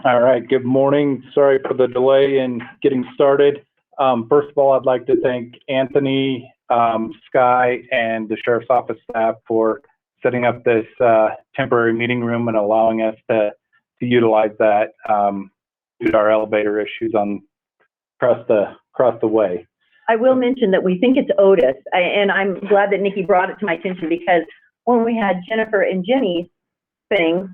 All right, good morning. Sorry for the delay in getting started. First of all, I'd like to thank Anthony, Sky, and the Sheriff's Office staff for setting up this temporary meeting room and allowing us to utilize that due to our elevator issues across the way. I will mention that we think it's Otis, and I'm glad that Nikki brought it to my attention because when we had Jennifer and Jenny's thing,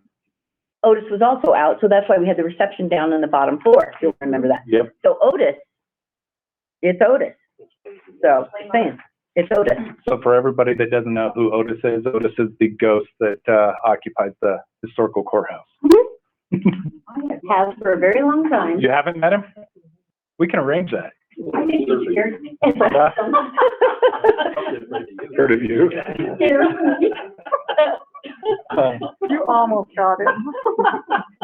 Otis was also out, so that's why we had the reception down on the bottom floor, if you'll remember that. Yep. So Otis, it's Otis. So, just saying, it's Otis. So for everybody that doesn't know who Otis is the ghost that occupies the historical courthouse. I have for a very long time. You haven't met him? We can arrange that. I think he's here. Heard of you. You almost got it.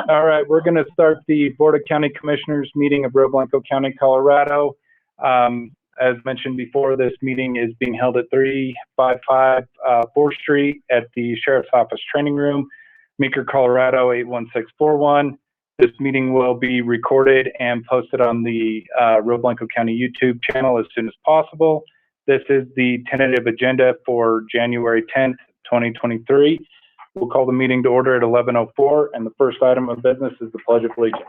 All right, we're going to start the Board of County Commissioners meeting of Rio Blanco County, Colorado. As mentioned before, this meeting is being held at 355 4th Street at the Sheriff's Office Training Room, Meeker, Colorado 81641. This meeting will be recorded and posted on the Rio Blanco County YouTube channel as soon as possible. This is the tentative agenda for January 10th, 2023. We'll call the meeting to order at 11:04, and the first item of business is the Pledge of Allegiance.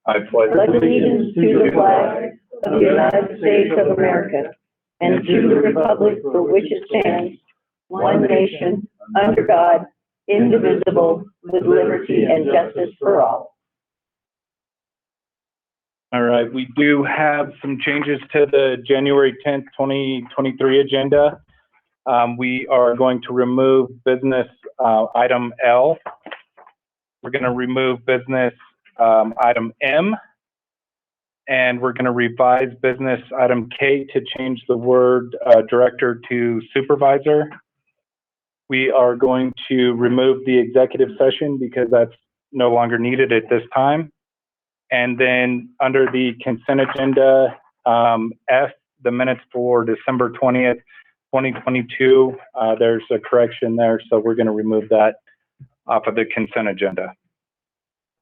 I pledge Allegiance to the flag of the United States of America and to the republic for which it stands, one nation, under God, indivisible, with liberty and justice for all. All right, we do have some changes to the January 10th, 2023 agenda. We are going to remove business item L. We're going to remove business item M. And we're going to revise business item K to change the word director to supervisor. We are going to remove the executive session because that's no longer needed at this time. And then under the consent agenda, F, the minutes for December 20th, 2022, there's a correction there, so we're going to remove that off of the consent agenda.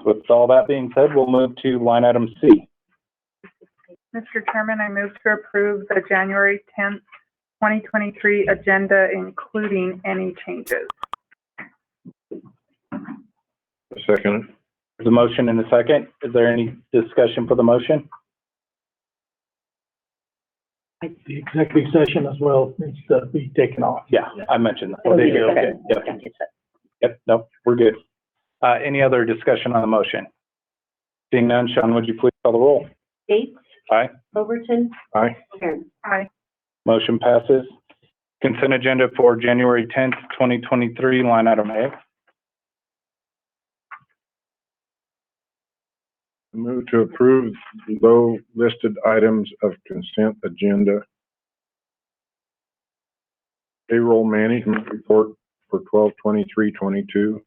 With all that being said, we'll move to line item C. Mr. Chairman, I move to approve the January 10th, 2023 agenda, including any changes. Second. There's a motion and a second. Is there any discussion for the motion? The executive session as well needs to be taken off. Yeah, I mentioned that. Okay. Okay. Yep, nope, we're good. Any other discussion on the motion? Seeing none, Sean, would you please call the roll? Gates. Aye. Overton. Aye. Karen. Aye. Motion passes. Consent agenda for January 10th, 2023, line item A. Move to approve below listed items of consent agenda. Payroll management report for 12/23/22.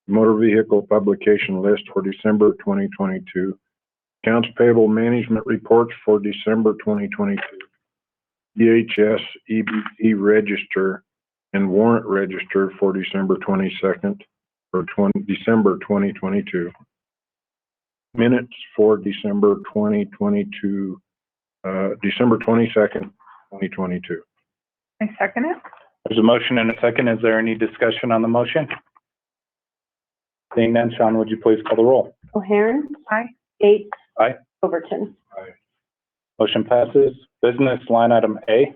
Motor vehicle publication list for December 2022. Accounts payable management reports for December 2022. DHS EBT register and warrant register for December 22nd or December 2022. Minutes for December 2022, December 22nd, 2022. I second it. There's a motion and a second. Is there any discussion on the motion? Seeing none, Sean, would you please call the roll? O'Haron. Aye. Gates. Aye. Overton. Aye. Motion passes. Business line item A.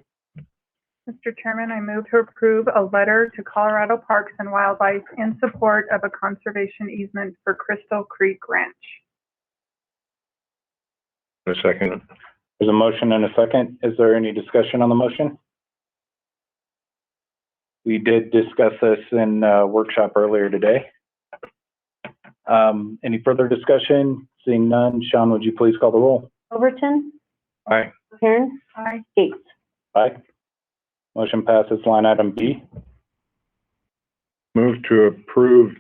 Mr. Chairman, I move to approve a letter to Colorado Parks and Wildlife in support of a conservation easement for Crystal Creek Ranch. A second. There's a motion and a second. Is there any discussion on the motion? We did discuss this in workshop earlier today. Any further discussion? Seeing none, Sean, would you please call the roll? Overton. Aye. O'Haron. Aye. Gates. Aye. Motion passes. Line item B. Move to approve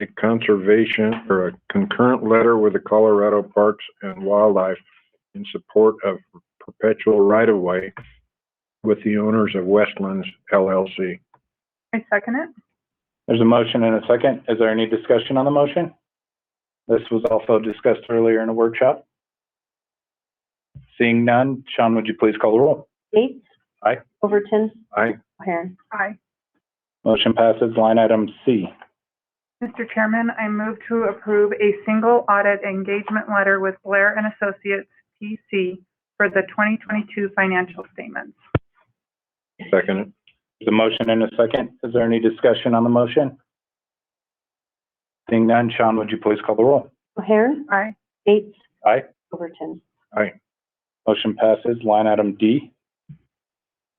a conservation or a concurrent letter with the Colorado Parks and Wildlife in support of perpetual right-of-way with the owners of Westlands LLC. I second it. There's a motion and a second. Is there any discussion on the motion? This was also discussed earlier in a workshop. Seeing none, Sean, would you please call the roll? Gates. Aye. Overton. Aye. O'Hairn. Aye. Motion passes. Line item C. Mr. Chairman, I move to approve a single audit engagement letter with Blair and Associates, P.C. for the 2022 financial statements. Second it. There's a motion and a second. Is there any discussion on the motion? Seeing none, Sean, would you please call the roll? O'Hairn. Aye. Gates. Aye. Overton. Aye. Motion passes. Line item D.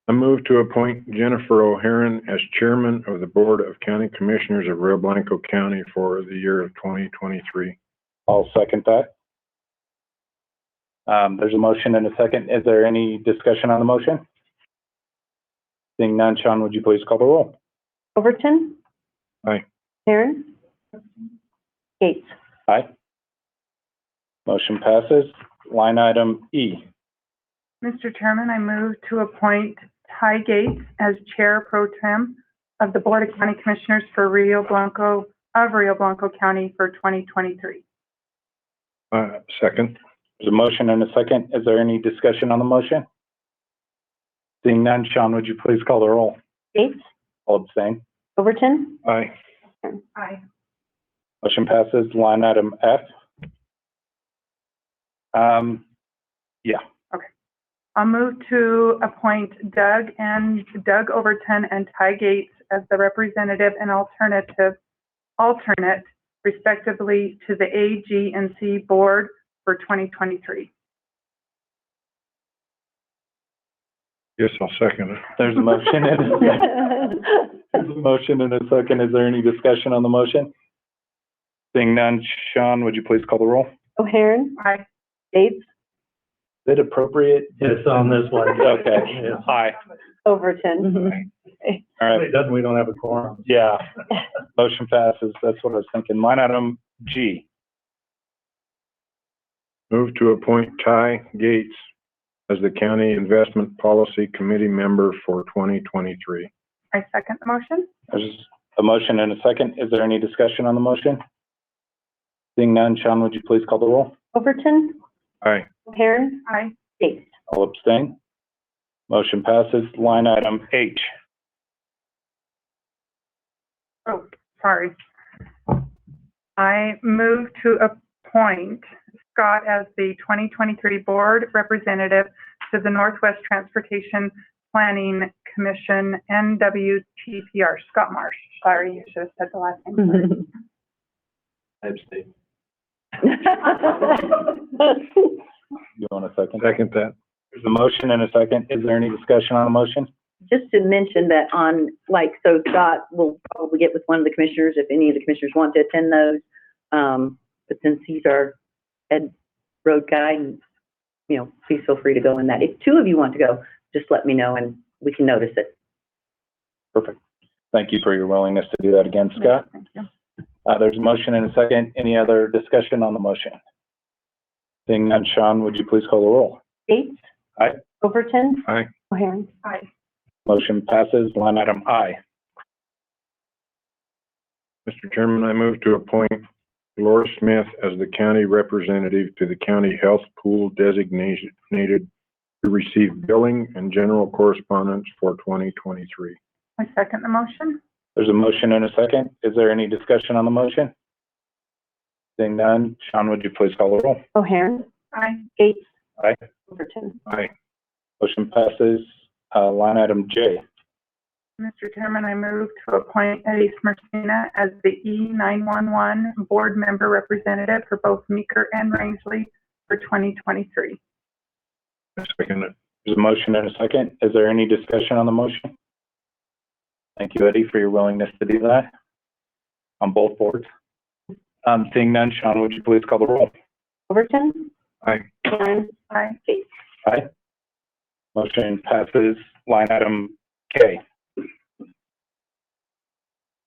I move to appoint Jennifer O'Hairn as chairman of the Board of County Commissioners of Rio Blanco County for the year of 2023. I'll second that. There's a motion and a second. Is there any discussion on the motion? Seeing none, Sean, would you please call the roll? Overton. Aye. O'Hairn. Gates. Aye. Motion passes. Line item E. Mr. Chairman, I move to appoint Ty Gates as Chair Pro Tem of the Board of County Commissioners for Rio Blanco County for 2023. Second. There's a motion and a second. Is there any discussion on the motion? Seeing none, Sean, would you please call the roll? Gates. I'll abstain. Overton. Aye. Aye. Motion passes. Line item F. I'll move to appoint Doug Overton and Ty Gates as the representative and alternate respectively to the AG&C Board for 2023. Yes, I'll second it. There's a motion and a second. There's a motion and a second. Is there any discussion on the motion? Seeing none, Sean, would you please call the roll? O'Hairn. Aye. Gates. Is it appropriate? It's on this one. Okay. Yeah. Aye. Overton. All right. It doesn't, we don't have a quorum. Yeah. Motion passes. That's what I was thinking. Line item G. Move to appoint Ty Gates as the County Investment Policy Committee member for 2023. I second the motion. There's a motion and a second. Is there any discussion on the motion? Seeing none, Sean, would you please call the roll? Overton. Aye. O'Hairn. Aye. Gates. I'll abstain. Motion passes. Line item H. Oh, sorry. I move to appoint Scott as the 2023 Board Representative to the Northwest Transportation Planning Commission, NWTPR. Scott Marsh. Sorry, you should have said the last name. I abstain. You want a second? Second that. There's a motion and a second. Is there any discussion on the motion? Just to mention that so Scott will probably get with one of the commissioners if any of the commissioners want to attend those. But since he's our head road guy, and, please feel free to go in that. If two of you want to go, just let me know and we can notice it. Perfect. Thank you for your willingness to do that again, Scott. Thank you. There's a motion and a second. Any other discussion on the motion? Seeing none, Sean, would you please call the roll? Gates. Aye. Overton. Aye. O'Hairn. Aye. Motion passes. Line item I. Mr. Chairman, I move to appoint Laura Smith as the county representative to the county health pool designated to receive billing and general correspondence for 2023. I second the motion. There's a motion and a second. Is there any discussion on the motion? Seeing none, Sean, would you please call the roll? O'Hairn. Aye. Gates. Aye. Overton. Aye. Motion passes. Line item J. Mr. Chairman, I move to appoint Eddie Smersina as the E911 Board Member Representative for both Meeker and Rangeley for 2023. Second it. There's a motion and a second. Is there any discussion on the motion? Thank you, Eddie, for your willingness to do that on both boards. Seeing none, Sean, would you please call the roll? Overton. Aye. O'Hairn. Aye. Gates. Aye. Motion passes. Line item K.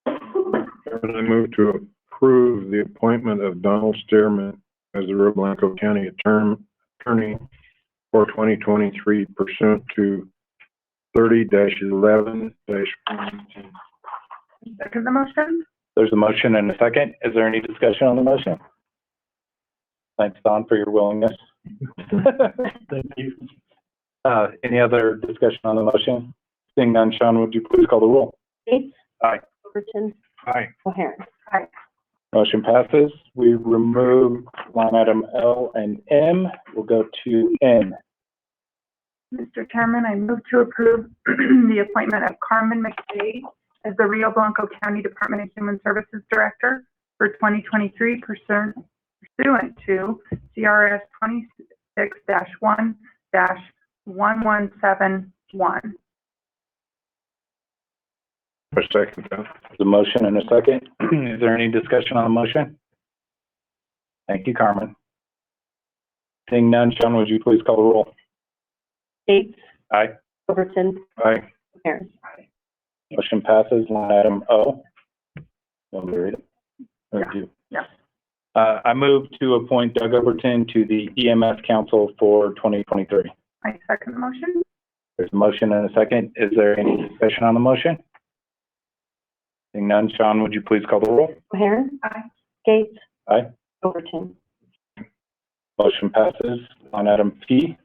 I move to approve the appointment of Donald Stearman as the Rio Blanco County Attorney for 2023 pursuant to 30-11-1. Second the motion? There's a motion and a second. Is there any discussion on the motion? Thanks, Don, for your willingness. Thank you. Any other discussion on the motion? Seeing none, Sean, would you please call the roll? Gates. Aye. Overton. Aye. O'Hairn. Motion passes. We remove line item L and M. We'll go to N. Mr. Chairman, I move to approve the appointment of Carmen McKay as the Rio Blanco County Department of Human Services Director for 2023 pursuant to CRS 26-1-1171. I second that. There's a motion and a second. Is there any discussion on the motion? Thank you, Carmen. Seeing none, Sean, would you please call the roll? Gates. Aye. Overton. Aye. O'Hairn. Motion passes. Line item O. Want me to read it? Or do you? Yeah. I move to appoint Doug Overton to the EMS Council for 2023. I second the motion. There's a motion and a second. Is there any discussion on the motion? Seeing none, Sean, would you please call the roll? O'Hairn. Aye. Gates. Aye. Overton. Motion passes. Line item P.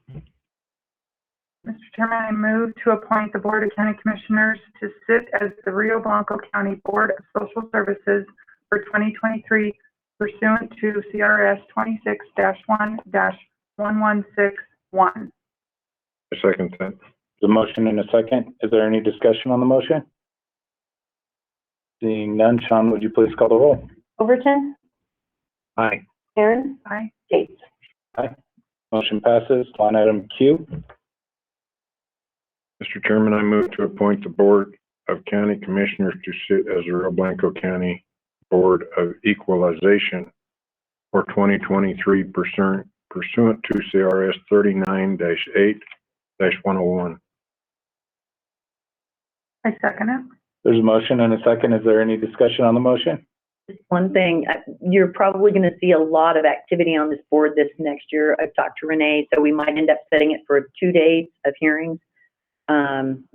Mr. Chairman, I move to appoint the Board of County Commissioners to sit as the Rio Blanco County Board of Social Services for 2023 pursuant to CRS 26-1-1161. I second that. There's a motion and a second. Is there any discussion on the motion? Seeing none, Sean, would you please call the roll? Overton. Aye. O'Hairn. Aye. Gates. Motion passes. Line item Q. Mr. Chairman, I move to appoint the Board of County Commissioners to sit as the Rio Blanco County Board of Equalization for 2023 pursuant to CRS 39-8-101. I second it. There's a motion and a second. Is there any discussion on the motion? One thing, you're probably going to see a lot of activity on this board this next year. I've talked to Renee, so we might end up setting it for 2 days of hearings,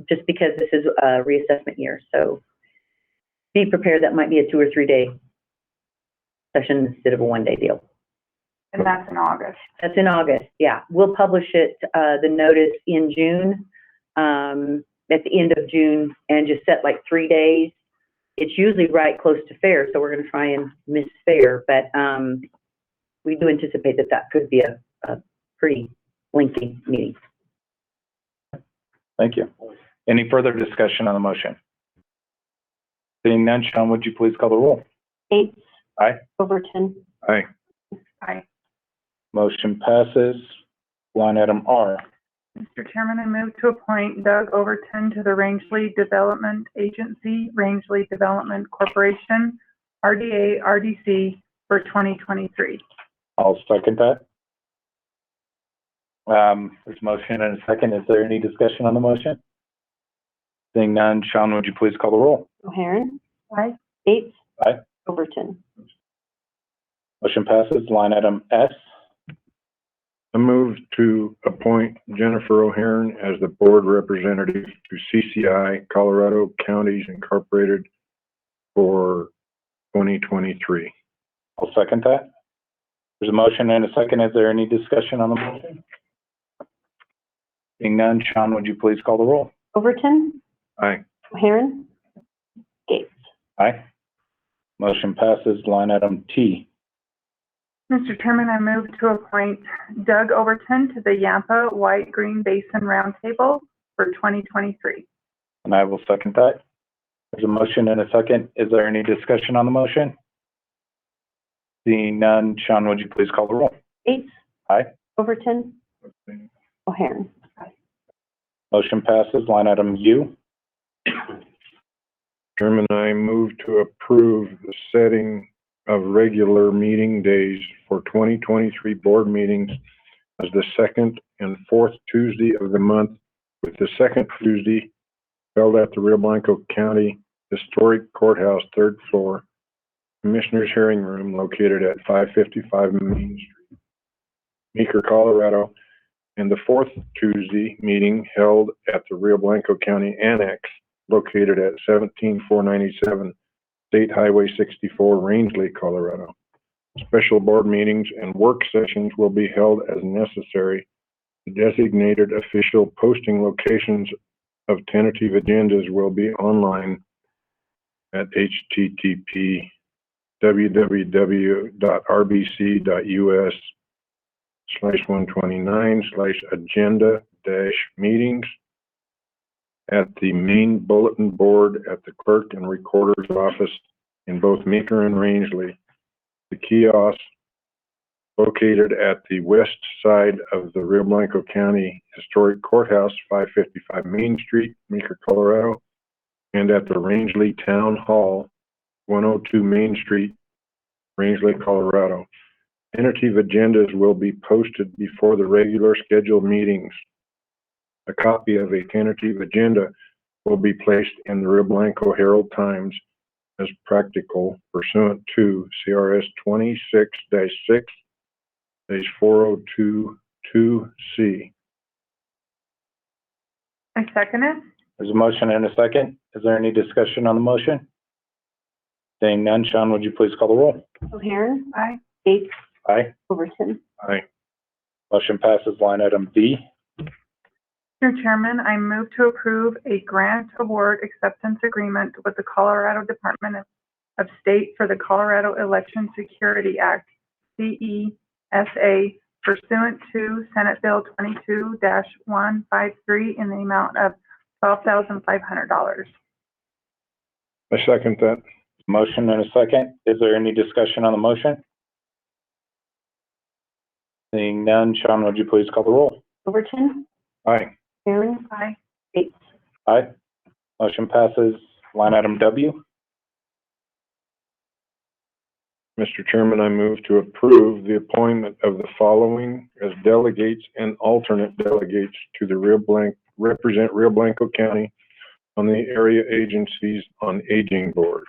just because this is a reassessment year. So be prepared, that might be a 2 or 3 day session instead of a 1 day deal. And that's in August. That's in August, yeah. We'll publish it, the notice in June, at the end of June, and just set like 3 days. It's usually right close to fair, so we're going to try and miss fair, but we do anticipate that that could be a pretty lengthy meeting. Thank you. Any further discussion on the motion? Seeing none, Sean, would you please call the roll? Gates. Aye. Overton. Aye. Aye. Motion passes. Line item R. Mr. Chairman, I move to appoint Doug Overton to the Rangeley Development Agency, Rangeley Development Corporation, RDA, RDC for 2023. I'll second that. There's a motion and a second. Is there any discussion on the motion? Seeing none, Sean, would you please call the roll? O'Hairn. Aye. Gates. Aye. Overton. Motion passes. Line item S. I move to appoint Jennifer O'Hairn as the board representative to CCI Colorado Counties Incorporated for 2023. I'll second that. There's a motion and a second. Is there any discussion on the motion? Seeing none, Sean, would you please call the roll? Overton. Aye. O'Hairn. Gates. Aye. Motion passes. Line item T. Mr. Chairman, I move to appoint Doug Overton to the Yampa White Green Basin Roundtable for 2023. And I will second that. There's a motion and a second. Is there any discussion on the motion? Seeing none, Sean, would you please call the roll? Gates. Aye. Overton. O'Hairn. Motion passes. Line item U. Chairman, I move to approve the setting of regular meeting days for 2023 board meetings as the second and fourth Tuesday of the month, with the second Tuesday held at the Rio Blanco County Historic Courthouse, 3rd floor, Commissioners Hearing Room located at 555 Main Street, Meeker, Colorado, and the fourth Tuesday meeting held at the Rio Blanco County Annex located at 17497 State Highway 64, Rangeley, Colorado. Special board meetings and work sessions will be held as necessary. The designated official posting locations of tentative agendas will be online at http://www.rbc.us/129/agenda-meetings at the main bulletin board at the clerk and recorder's office in both Meeker and Rangeley. The kiosk located at the west side of the Rio Blanco County Historic Courthouse, 555 Main Street, Meeker, Colorado, and at the Rangeley Town Hall, 102 Main Street, Rangeley, Colorado. Tentative agendas will be posted before the regular scheduled meetings. A copy of a tentative agenda will be placed in the Rio Blanco Herald Times as practical pursuant to CRS 26-6-4022C. I second it. There's a motion and a second. Is there any discussion on the motion? Seeing none, Sean, would you please call the roll? O'Hairn, Aye. Gates, Aye. Overton. Aye. Motion passes. Line item B. Mr. Chairman, I move to approve a grant award acceptance agreement with the Colorado Department of State for the Colorado Election Security Act, CESA, pursuant to Senate Bill 22-153 in the amount of $12,500. I second that. Motion and a second. Is there any discussion on the motion? Seeing none, Sean, would you please call the roll? Overton, Aye. O'Hairn, Aye. Gates. Aye. Motion passes. Line item W. Mr. Chairman, I move to approve the appointment of the following as delegates and alternate delegates to the represent Rio Blanco County on the Area Agencies on Aging Board.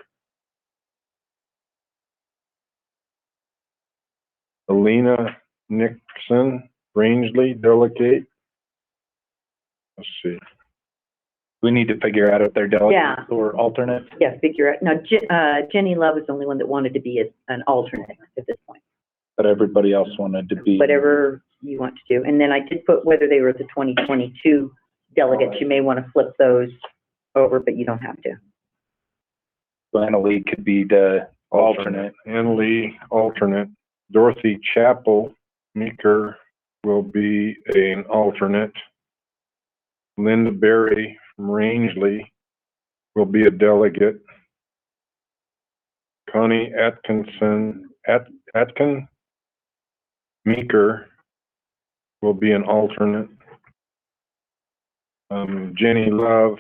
Alina Nixon, Rangeley, delegate. Let's see. We need to figure out if they're delegates Yeah. or alternates. Yeah, figure it. Now, Jenny Love is the only one that wanted to be an alternate at this point. But everybody else wanted to be. Whatever you want to do. And then I did put whether they were the 2022 delegates. You may want to flip those over, but you don't have to. Anna Lee could be the alternate. Ann Lee, alternate. Dorothy Chappell, Meeker, will be an alternate. Linda Berry from Rangeley will be a delegate. Connie Atkin, Meeker, will be an alternate. Jenny Love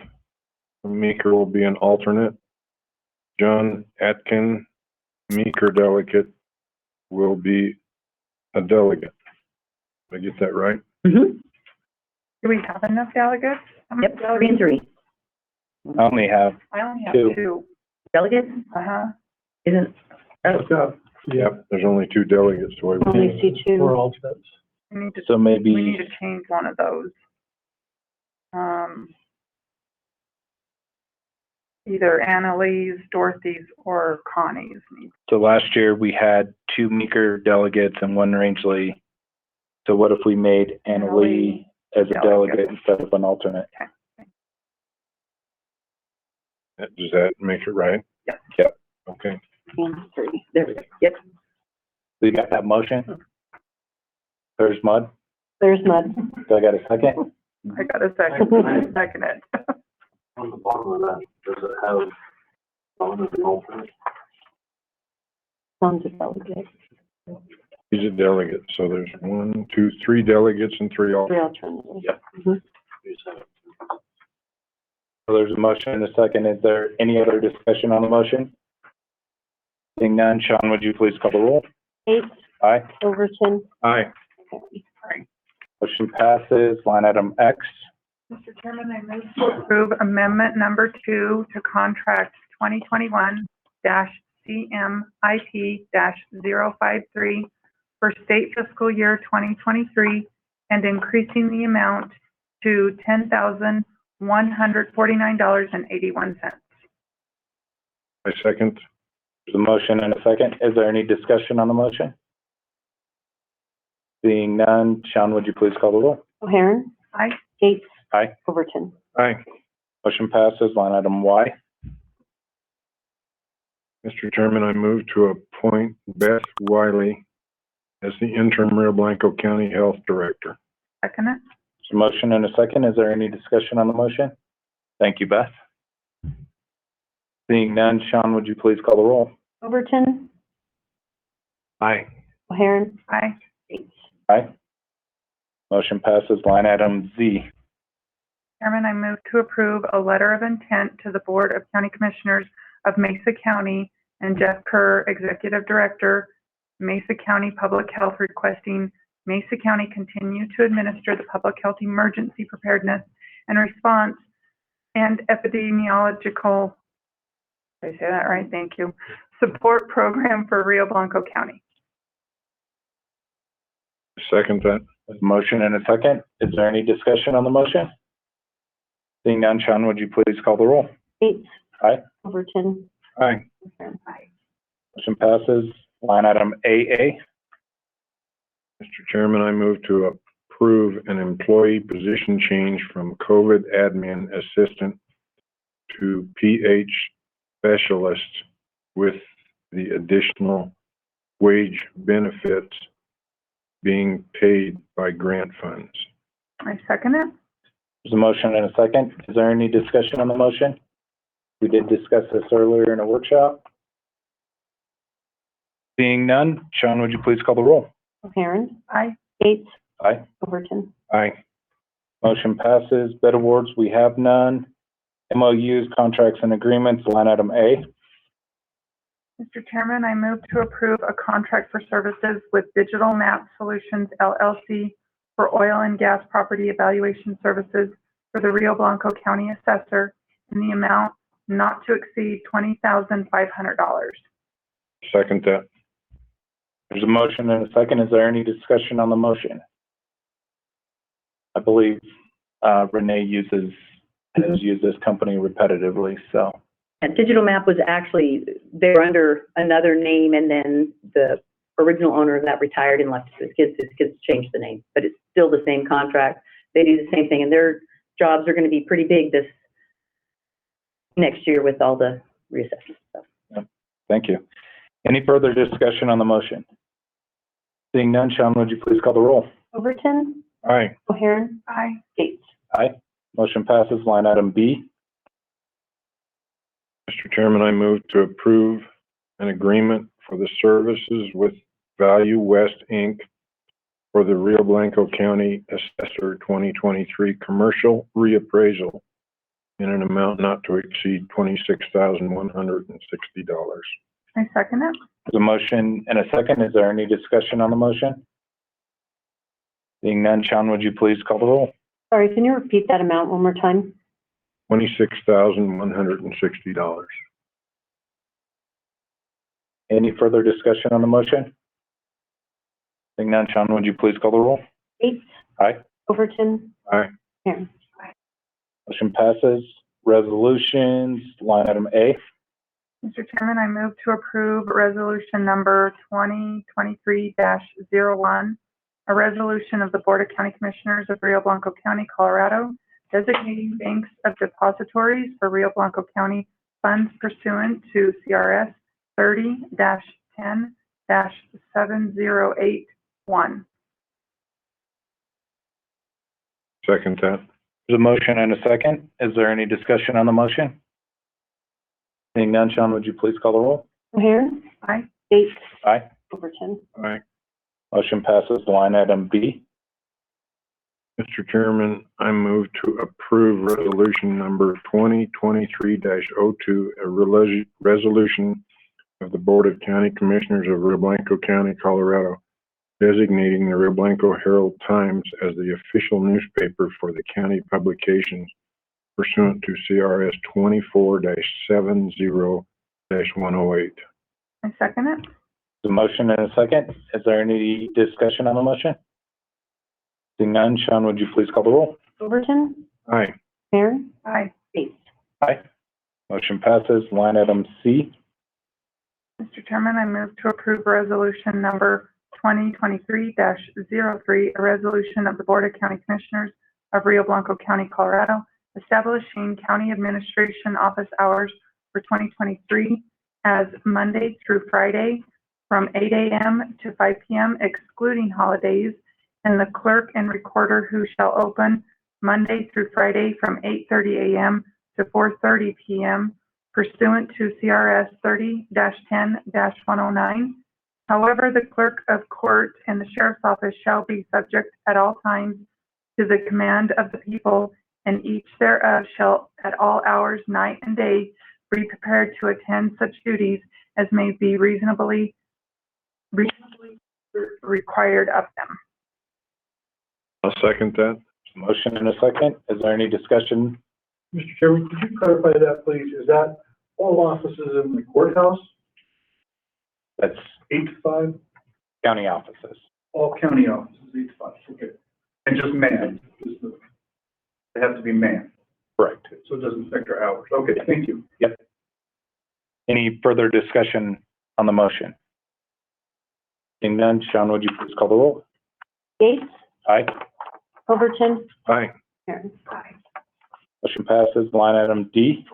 from Meeker will be an alternate. John Atkin, Meeker delegate, will be a delegate. Did I get that right? Mm-hmm. Do we have enough delegates? How many Yep, 3 and 3. I only have, I only have Two. 2. Delegates? Uh-huh. Isn't, oh, Yep, there's only 2 delegates, so I Only see two. We're alternates. We need to, so we need maybe, to change one of those. Either Annalise, Dorothy's, or Connie's needs. so last year we had 2 Meeker delegates and 1 Rangeley. So what if we made Anna Lee as a delegate instead of an alternate? does that make it right? Yep. Yep. Okay. And 3. there we go. Yep. We got that motion? There's Mud. There's Mud. Do I got a second? I got a second. I second it. On the bottom of that, does it have one of the alternates? Sounds a delegate. He's a delegate, so there's 1, 2, 3 delegates and 3 alternates. 3 alternatives. Yep. Mhm. So there's a motion and a second. Is there any other discussion on the motion? Seeing none, Sean, would you please call the roll? Gates, Aye. Overton. Aye. Motion passes. Line item X. Mr. Chairman, I move to approve amendment number 2 to contract 2021-CMIP-053 for state fiscal year 2023 and increasing the amount to $10,100 $149.81. I second. There's a motion and a second. Is there any discussion on the motion? Seeing none, Sean, would you please call the roll? O'Hairn. Aye. Gates. Aye. Overton. Aye. Motion passes. Line item Y. Mr. Chairman, I move to appoint Beth Wiley as the interim Rio Blanco County Health Director. Second it. There's a motion and a second. Is there any discussion on the motion? Thank you, Beth. Seeing none, Sean, would you please call the roll? Overton. Aye. O'Hairn. Aye. Gates. Aye. Motion passes. Line item Z. Chairman, I move to approve a letter of intent to the Board of County Commissioners of Mesa County and Jeff Kerr, Executive Director, Mesa County Public Health, requesting Mesa County continue to administer the Public Health Emergency Preparedness and Response and Epidemiological, did I say that right? Thank you. Support Program for Rio Blanco County. Second that. There's a motion and a second. Is there any discussion on the motion? Seeing none, Sean, would you please call the roll? Gates. Aye. Overton. Aye. O'Hairn. Motion passes. Line item AA. Mr. Chairman, I move to approve an employee position change from COVID admin assistant to PH specialist with the additional wage benefits being paid by grant funds. I second it. There's a motion and a second. Is there any discussion on the motion? We did discuss this earlier in a workshop. Seeing none, Sean, would you please call the roll? O'Hairn. Aye. Gates. Aye. Overton. Aye. Motion passes. Bid awards, we have none. MOUs, contracts, and agreements, line item A. Mr. Chairman, I move to approve a contract for services with Digital Map Solutions LLC for oil and gas property evaluation services for the Rio Blanco County Assessor in the amount not to exceed $20,500. Second that. There's a motion and a second. Is there any discussion on the motion? I believe Renee has used this company repetitively, so. And Digital Map was actually, they were under another name, and then the original owner of that retired and left his kids. His kids changed the name, but it's still the same contract. They do the same thing, and their jobs are going to be pretty big this next year with all the reassessment stuff. Thank you. Any further discussion on the motion? Seeing none, Sean, would you please call the roll? Overton. Aye. O'Hairn. Aye. Gates. Aye. Motion passes. Line item B. Mr. Chairman, I move to approve an agreement for the services with Value West, Inc. for the Rio Blanco County Assessor 2023 commercial reappraisal in an amount not to exceed $26,160. I second it. There's a motion and a second. Is there any discussion on the motion? Seeing none, Sean, would you please call the roll? Sorry, can you repeat that amount one more time? $26,160. Any further discussion on the motion? Seeing none, Sean, would you please call the roll? Gates. Aye. Overton. Aye. O'Hairn. Motion passes. Resolutions, line item A. Mr. Chairman, I move to approve resolution number 2023-01, a resolution of the Board of County Commissioners of Rio Blanco County, Colorado, designating banks of depositories for Rio Blanco County funds pursuant to CRS 30-10-7081. Second that. There's a motion and a second. Is there any discussion on the motion? Seeing none, Sean, would you please call the roll? O'Hairn. Aye. Gates. Aye. Overton. Aye. Motion passes. Line item B. Mr. Chairman, I move to approve resolution number 2023-02, a resolution of the Board of County Commissioners of Rio Blanco County, Colorado, designating the Rio Blanco Herald Times as the official newspaper for the county publications pursuant to CRS 24-70-108. I second it. There's a motion and a second. Is there any discussion on the motion? Seeing none, Sean, would you please call the roll? Overton. Aye. Aaron? Aye. Bates? Aye. Motion passes. Line item C. Mr. Chairman, I move to approve resolution number 2023-03, a resolution of the Board of County Commissioners of Rio Blanco County, Colorado, establishing county administration office hours for 2023 as Monday through Friday from 8 a.m. to 5 p.m., excluding holidays, and the clerk and recorder who shall open Monday through Friday from 8:30 a.m. to 4:30 p.m. pursuant to CRS 30-10-109. However, the clerk of court and the sheriff's office shall be subject at all times to the command of the people, and each thereof shall at all hours, night and day, be prepared to attend such duties as may be reasonably required of them. I'll second that. Motion and a second. Is there any discussion? Mr. Chairman, could you clarify that, please? Is that all offices in the courthouse, That's 8 to 5? county offices. All county offices, 8 to 5, okay. And just manned? They have to be manned, Correct. so it doesn't affect our hours. Okay, thank you. Any further discussion on the motion? Seeing none, Sean, would you please call the roll? Gates? Aye. Overton? Aye. Aaron? Aye. Motion passes. Line item D.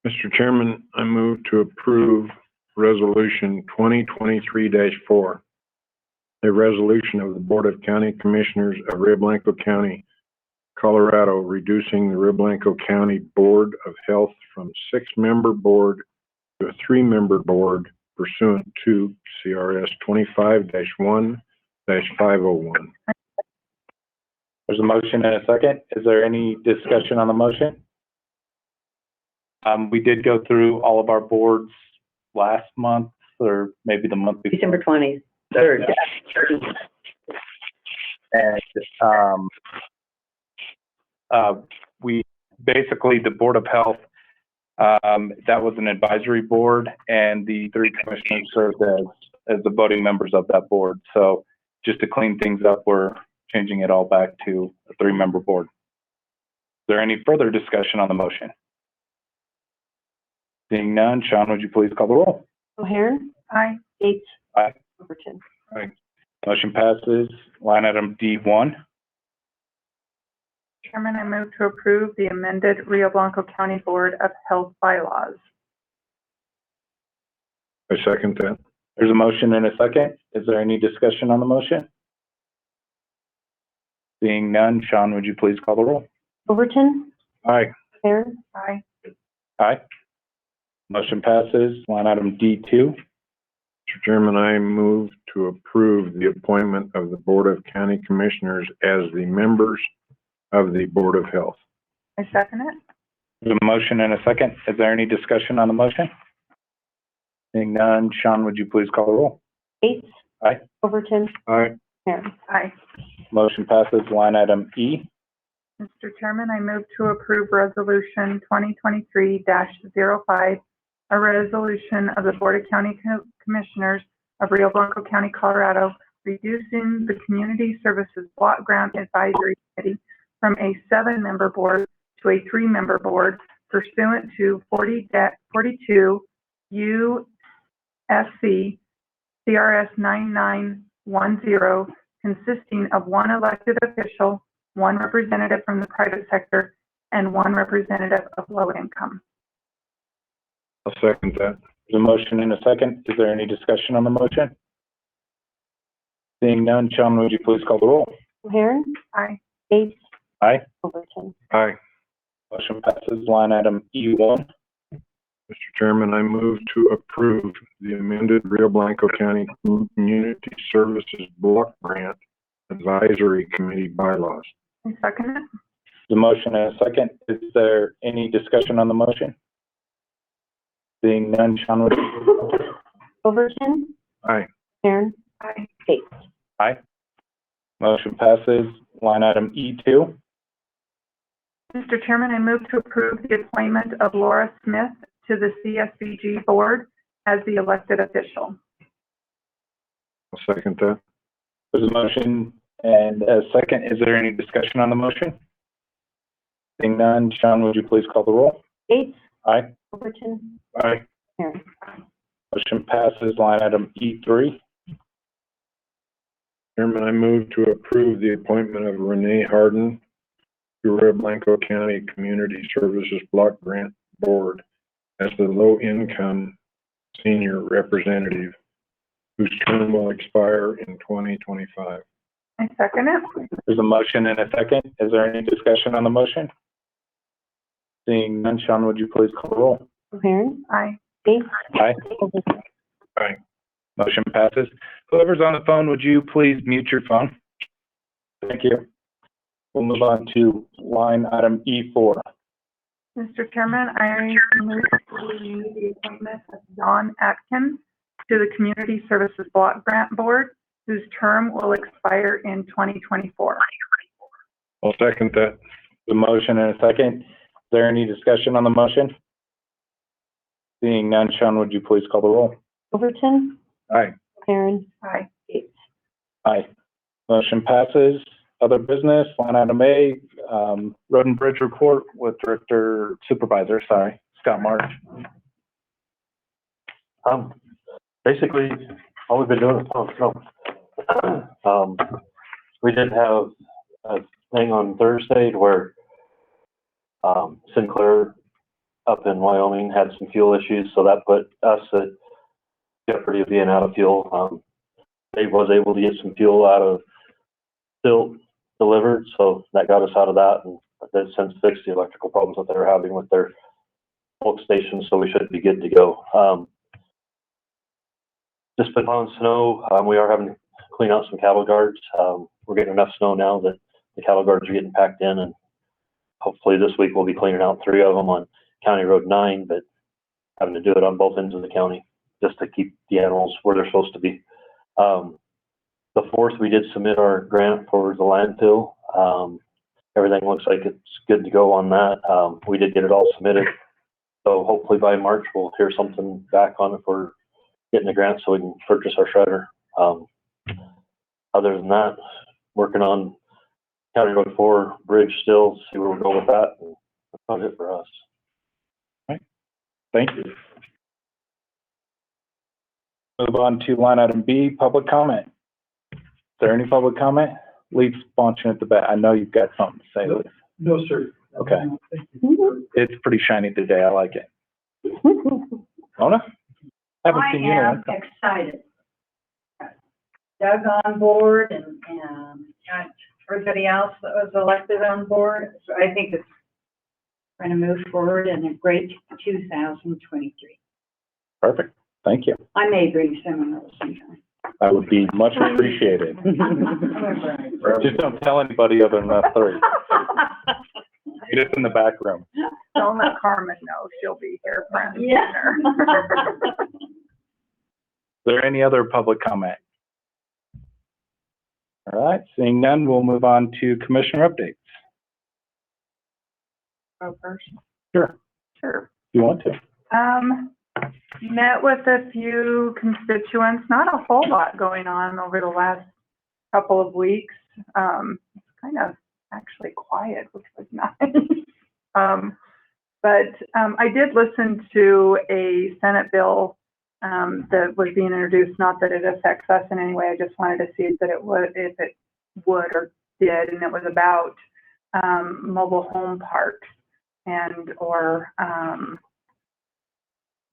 Mr. Chairman, I move to approve Resolution 2023-4, a resolution of the Board of County Commissioners of Rio Blanco County, Colorado, reducing the Rio Blanco County Board of Health from 6-member board to a 3-member board pursuant to CRS 25-1-501. There's a motion and a second. Is there any discussion on the motion? We did go through all of our boards last month, or maybe the month before. December 23rd. And, we, basically, the Board of Health, that was an advisory board, and the 3 commissioners served as the voting members of that board. So just to clean things up, we're changing it all back to a 3-member board. Is there any further discussion on the motion? Seeing none, Sean, would you please call the roll? O'Hairan? Aye. Gates? Aye. Overton? Motion passes. Line item D1. Chairman, I move to approve the amended Rio Blanco County Board of Health bylaws. I second that. There's a motion and a second. Is there any discussion on the motion? Seeing none, Sean, would you please call the roll? Overton? Aye. Aaron? Aye. Aye. Motion passes. Line item D2. Mr. Chairman, I move to approve the appointment of the Board of County Commissioners as the members of the Board of Health. I second it. There's a motion and a second. Is there any discussion on the motion? Seeing none, Sean, would you please call the roll? Gates? Aye. Overton? Aye. Aaron? Aye. Motion passes. Line item E. Mr. Chairman, I move to approve resolution 2023-05, a resolution of the Board of County Commissioners of Rio Blanco County, Colorado, reducing the Community Services Block Grant Advisory Committee from a 7-member board to a 3-member board pursuant to 42 U.S.C. CRS 9910, consisting of 1 elected official, 1 representative from the private sector, and 1 representative of low income. I'll second that. There's a motion and a second. Is there any discussion on the motion? Seeing none, Sean, would you please call the roll? O'Hairan? Aye. Gates? Aye. Overton? Aye. Motion passes. Line item E1. Mr. Chairman, I move to approve the amended Rio Blanco County Community Services Block Grant Advisory Committee bylaws. I second it. The motion and a second. Is there any discussion on the motion? Seeing none, Sean, would you? Overton? Aye. Aaron? Aye. Gates? Aye. Motion passes. Line item E2. Mr. Chairman, I move to approve the appointment of Laura Smith to the CSBG board as the elected official. I'll second that. There's a motion And a second, is there any discussion on the motion? Seeing none, Sean, would you please call the roll? Gates, Aye. Overton, Aye. Aaron. Motion passes. Line item E3. Chairman, I move to approve the appointment of Renee Harden to Rio Blanco County Community Services Block Grant Board as the low-income senior representative whose term will expire in 2025. I second it. There's a motion and a second. Is there any discussion on the motion? Seeing none, Sean, would you please call the roll? Aaron. Aye. Gates. Aye. Overton. Aye. Motion passes. Whoever's on the phone, would you please mute your phone? Thank you. We'll move on to line item E4. Mr. Chairman, I move to renew the appointment of Don Atkins to the Community Services Block Grant Board, whose term will expire in 2024. I'll second that. The motion and a second. Is there any discussion on the motion? Seeing none, Sean, would you please call the roll? Overton, Aye. Aaron. Aye. Gates. Aye. Motion passes. Other business, line item A, Road and Bridge Report with Director Supervisor, Scott March. Basically, all we've been doing is plowing snow. We did have a thing on Thursday to where, Sinclair up in Wyoming had some fuel issues, so that put us at jeopardy of being out of fuel. Dave was able to get some fuel out of Stilt delivered, so that got us out of that, and they've since fixed the electrical problems that they were having with their bulk station, so we should be good to go. Just been plowing snow. We are having to clean out some cattle guards. We're getting enough snow now that the cattle guards are getting packed in, and hopefully this week we'll be cleaning out 3 of them on County Road 9, but having to do it on both ends of the county just to keep the animals where they're supposed to be. The 4th, we did submit our grant for the landfill. Everything looks like it's good to go on that. We did get it all submitted. So hopefully by March, we'll hear something back on it for getting the grant so we can purchase our shredder. Other than that, working on County Road 4 bridge still, see where we'll go with that. And that's about it for us. Thank you. Move on to line item B, public comment. Is there any public comment? Leaf sponsoring at the back. I know you've got something to say, Leaf. No, sir. Okay. It's pretty shiny today. I like it. Mona? Haven't seen you in a long time. Excited. Doug on board and got everybody else that was elected on board. So I think it's going to move forward in a great 2023. Perfect. Thank you. I may bring some of those sometime. That would be much appreciated. Just don't tell anybody other than us 3. Meet us in the back room. Don't let Carmen know. She'll be here, friends. Yeah. Is there any other public comment? All right, seeing none, we'll move on to commissioner updates. Go first. Sure, Sure. if you want to. Met with a few constituents, not a whole lot going on over the last couple of weeks. It's kind of actually quiet, which was nice. But I did listen to a Senate bill that was being introduced, not that it affects us in any way. I just wanted to see if it would or did, and it was about mobile home parks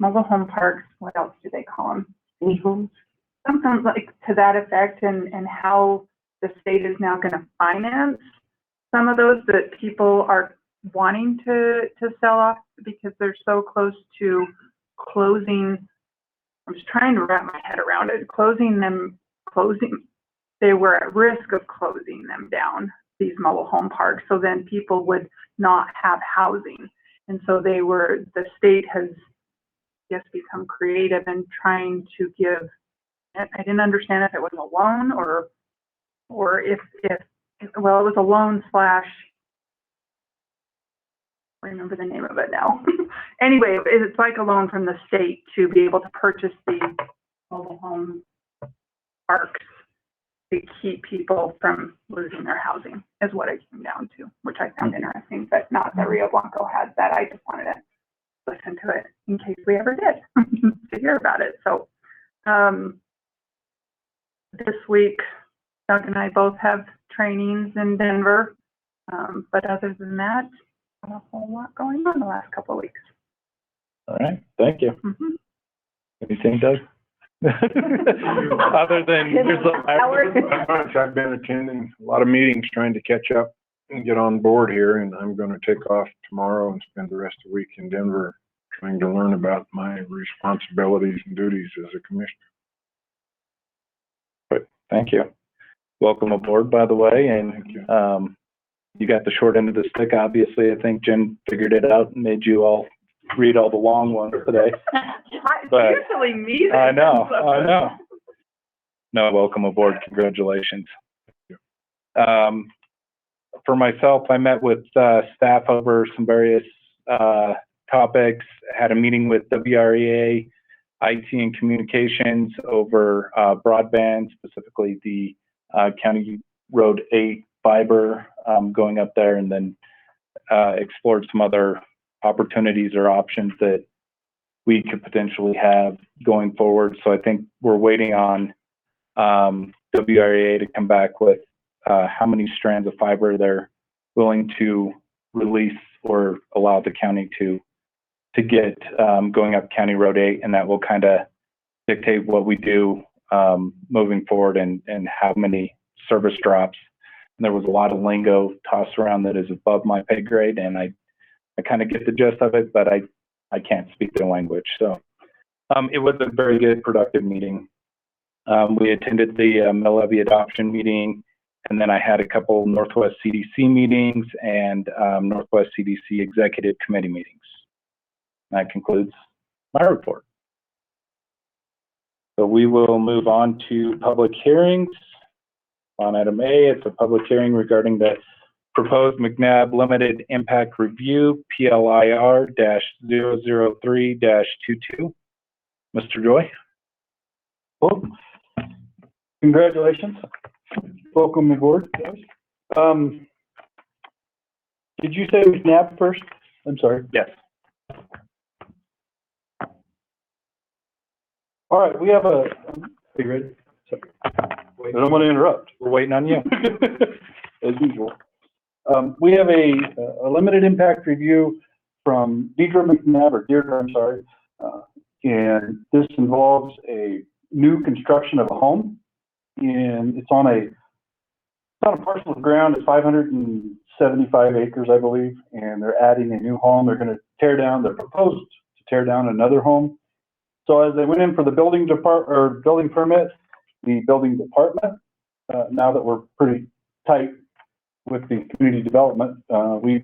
mobile home parks, what else do they call them? Any homes? Something like to that effect, and how the state is now going to finance some of those that people are wanting to sell off because they're so close to closing. I'm just trying to wrap my head around it. They were at risk of closing them down, these mobile home parks, so then people would not have housing. And so the state has become creative in trying to give, I didn't understand if it was a loan or if it was a loan / I remember the name of it now. Anyway, it's like a loan from the state to be able to purchase the mobile home parks to keep people from losing their housing is what it came down to, which I found interesting, but not that Rio Blanco has that. I just wanted to listen to it in case we ever did to hear about it. So, this week, Doug and I both have trainings in Denver. But other than that, not a whole lot going on the last couple of weeks. All right, thank you. Mhm. Anything, Doug? Other than, I've been attending a lot of meetings trying to catch up and get on board here, and I'm gonna take off tomorrow and spend the rest of the week in Denver trying to learn about my responsibilities and duties as a commissioner. thank you. Welcome aboard, by the way, and, Thank you. you got the short end of the stick, obviously. I think Jen figured it out and made you all read all the long ones today. But- It's usually me. that I know, comes up I with- know. No, welcome aboard. Congratulations. For myself, I met with staff over some various topics, had a meeting with WREA, IT and communications over broadband, specifically the County Road 8 fiber going up there, and then explored some other opportunities or options that we could potentially have going forward. So I think we're waiting on WREA to come back with how many strands of fiber they're willing to release or allow the county to get going up County Road 8, and that will kind of dictate what we do moving forward and how many service drops. And there was a lot of lingo tossed around that is above my pay grade, and I kind of get the gist of it, but I can't speak their language. So it was a very good, productive meeting. We attended the mill levy adoption meeting, and then I had a couple Northwest CDC meetings and Northwest CDC Executive Committee meetings. That concludes my report. So we will move on to public hearings. On item A, it's a public hearing regarding the proposed McNabb Limited Impact Review, PLIR-003-22. Mr. Joy? Well, congratulations. Welcome aboard, guys. Did you say McNabb first? I'm sorry. Yes. All right, we have are you ready? Sorry. I don't want to interrupt. We're waiting on you. As usual. We have a limited impact review from Deirdre, I'm sorry. And this involves a new construction of a home. And it's on a parcel of ground. It's 575 acres, I believe. And they're adding a new home. They're going to they're proposed to tear down another home. So as they went in for the building permit, the building department, now that we're pretty tight with the community development, we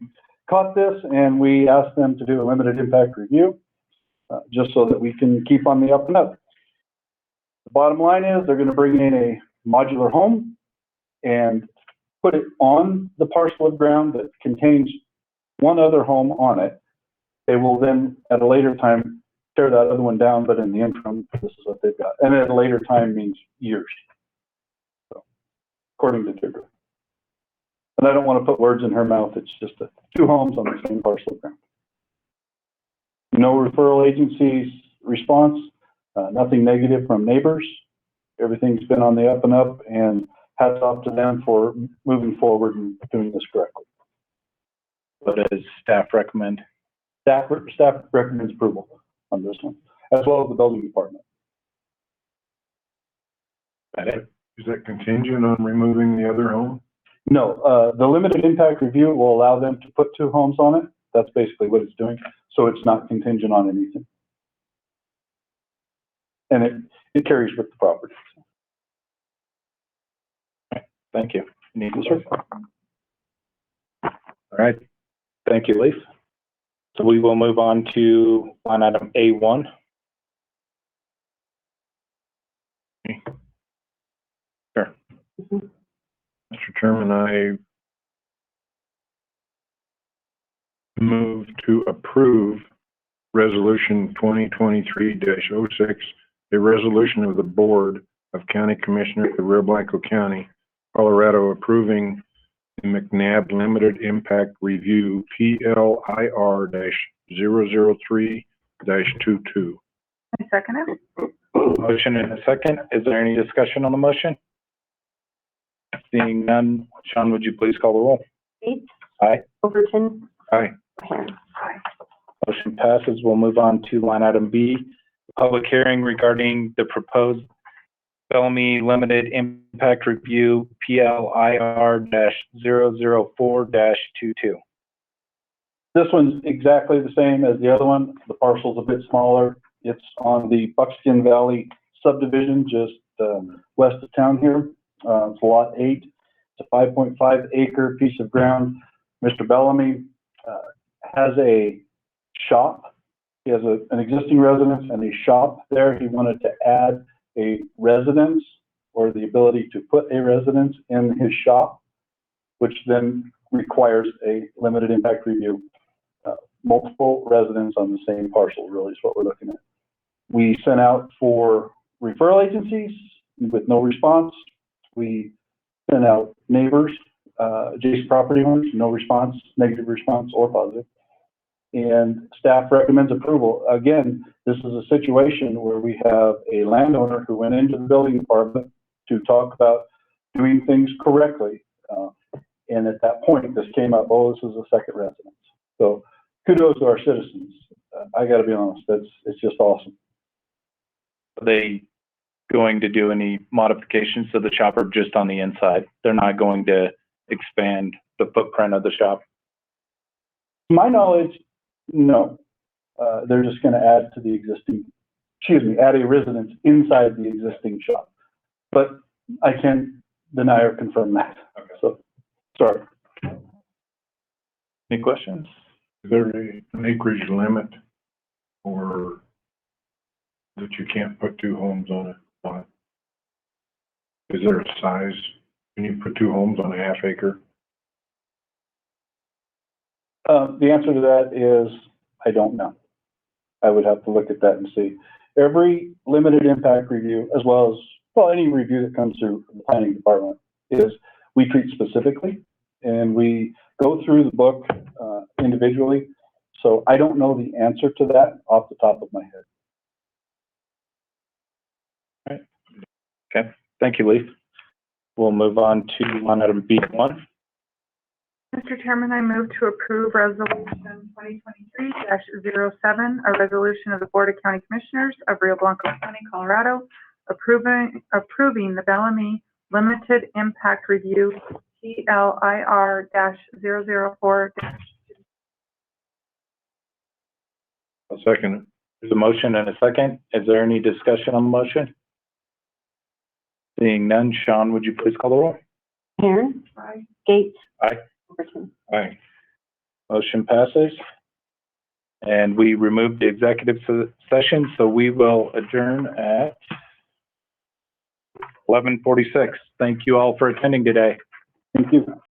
caught this and we asked them to do a limited impact review, just so that we can keep on the up and up. The bottom line is they're going to bring in a modular home and put it on the parcel of ground that contains one other home on it. They will then, at a later time, tear that other one down, but in the interim, this is what they've got. And at a later time means years. So, according to Deirdre. And I don't want to put words in her mouth. It's just two homes on the same parcel of ground. No referral agency's response, nothing negative from neighbors. Everything's been on the up and up, and hats off to them for moving forward and doing this correctly. What does staff recommend? Staff recommends approval on this one, as well as the building department. That it? Is that contingent on removing the other home? No, the limited impact review will allow them to put two homes on it. That's basically what it's doing. So it's not contingent on anything. And it carries with the property. Thank you. Any Yes, sir. All right. Thank you, Leif. So we will move on to line item A1. Sure. Mr. Chairman, I move to approve Resolution 2023-06, a resolution of the Board of County Commissioners of Rio Blanco County, Colorado, approving the McNabb Limited Impact Review PLIR-003-22. I second it. Motion and a second. Is there any discussion on the motion? Seeing none, Sean, would you please call the roll? Bates? Aye. Overton? Aye. Ahern? Motion passes. We'll move on to line item B, public hearing regarding the proposed Bellamy Limited Impact Review PLIR-004-22. This one's exactly the same as the other one. The parcel's a bit smaller. It's on the Buckskin Valley subdivision, just west of town here. It's lot 8. It's a 5.5 acre piece of ground. Mr. Bellamy has a shop. He has an existing residence and a shop there. He wanted to add a residence or the ability to put a residence in his shop, which then requires a limited impact review. Multiple residents on the same parcel really is what we're looking at. We sent out for referral agencies with no response. We sent out neighbors, adjacent property owners, no response, negative response or positive. And staff recommends approval. Again, this is a situation where we have a landowner who went into the building department to talk about doing things correctly. And at that point, this came up, oh, this is a second residence. So kudos to our citizens. I gotta be honest, it's just awesome. Are they going to do any modifications to the shop or just on the inside? They're not going to expand the footprint of the shop? To my knowledge, no. They're just gonna add to the existing, add a residence inside the existing shop. But I can't deny or confirm that. Okay. So, sorry. Any questions? Is there an acreage limit or that you can't put 2 homes on a lot? Is there a size? Can you put 2 homes on a half acre? The answer to that is, I don't know. I would have to look at that and see. Every limited impact review, as well as, well, any review that comes through the planning department, is we treat specifically and we go through the book individually. So I don't know the answer to that off the top of my head. Okay, thank you, Leif. We'll move on to line item B1. Mr. Chairman, I move to approve Resolution 2023-07, a resolution of the Board of County Commissioners of Rio Blanco County, Colorado, approving the Bellamy Limited Impact Review PLIR-004-. I'll second it. There's a motion and a second. Is there any discussion on the motion? Seeing none, Sean, would you please call the roll? Ahern? Aye. Gates? Aye. Overton? Aye. Motion passes. And we removed the executive session, so we will adjourn at 11:46. Thank you all for attending today. Thank you.